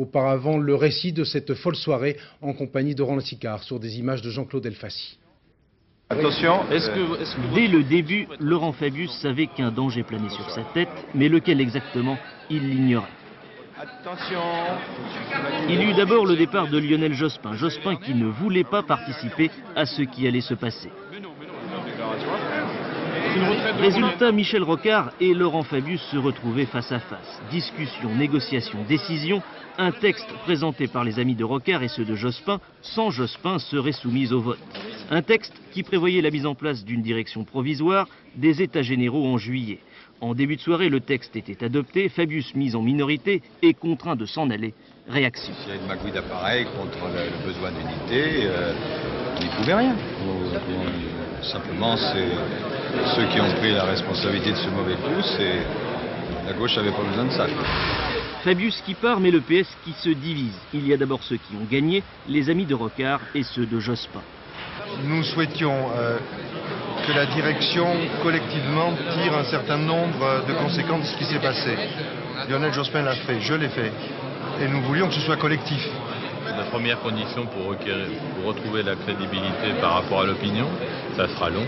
Auparavant, le récit de cette folle soirée en compagnie de Roland Sicard sur des images de Jean-Claude Elfassi. Attention, Dès le début, Laurent Fabius savait qu'un danger planait sur sa tête, mais lequel exactement, il l'ignorait. attention. Il y eut d'abord le départ de Lionel Jospin, Jospin qui ne voulait pas participer à ce qui allait se passer. Résultat, Michel Rocard et Laurent Fabius se retrouvaient face à face. Discussion, négociation, décision. Un texte présenté par les amis de Rocard et ceux de Jospin, sans Jospin, serait soumis au vote. Un texte qui prévoyait la mise en place d'une direction provisoire, des états généraux en juillet. En début de soirée, le texte était adopté, Fabius mis en minorité et contraint de s'en aller. Réaction. S'il y a une magouille d'appareil contre le besoin d'unité, il n'y pouvait rien. Simplement, c'est ceux qui ont pris la responsabilité de ce mauvais coup, c'est la gauche n'avait pas besoin de ça. Fabius qui part, mais le PS qui se divise. Il y a d'abord ceux qui ont gagné, les amis de Rocard et ceux de Jospin. Nous souhaitions que la direction collectivement tire un certain nombre de conséquences de ce qui s'est passé. Lionel Jospin l'a fait, je l'ai fait. Et nous voulions que ce soit collectif. La première condition pour retrouver la crédibilité par rapport à l'opinion, ça sera long,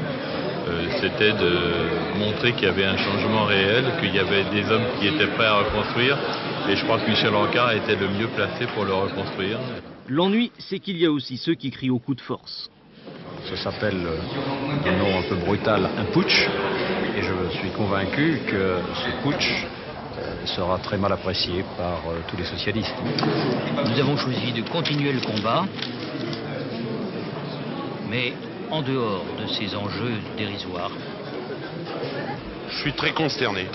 c'était de montrer qu'il y avait un changement réel, qu'il y avait des hommes qui étaient prêts à reconstruire. Et je crois que Michel Rocard était le mieux placé pour le reconstruire. L'ennui, c'est qu'il y a aussi ceux qui crient au coup de force. Ça s'appelle, d'un nom un peu brutal, un putsch. Et je suis convaincu que ce putsch sera très mal apprécié par tous les socialistes. Nous avons choisi de continuer le combat, mais en dehors de ces enjeux dérisoires. Je suis très consterné.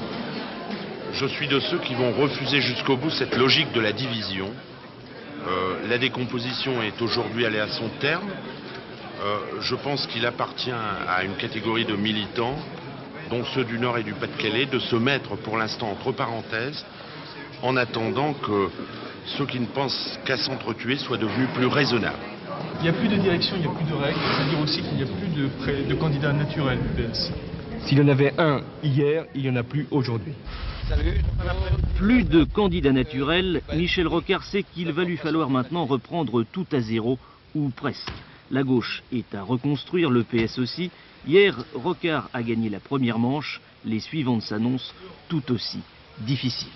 Je suis de ceux qui vont refuser jusqu'au bout cette logique de la division. La décomposition est aujourd'hui allée à son terme. Je pense qu'il appartient à une catégorie de militants, dont ceux du Nord et du Pas-de-Calais, de se mettre pour l'instant entre parenthèses, en attendant que ceux qui ne pensent qu'à s'entretuer soient devenus plus raisonnables. Il n'y a plus de direction, il n'y a plus de règles, c'est-à-dire aussi qu'il n'y a plus de candidats naturels du PS. S'il y en avait un hier, il n'y en a plus aujourd'hui. Plus de candidats naturels, Michel Rocard sait qu'il va lui falloir maintenant reprendre tout à zéro, ou presque. La gauche est à reconstruire, le PS aussi. Hier, Rocard a gagné la première manche, les suivantes s'annoncent tout aussi difficiles.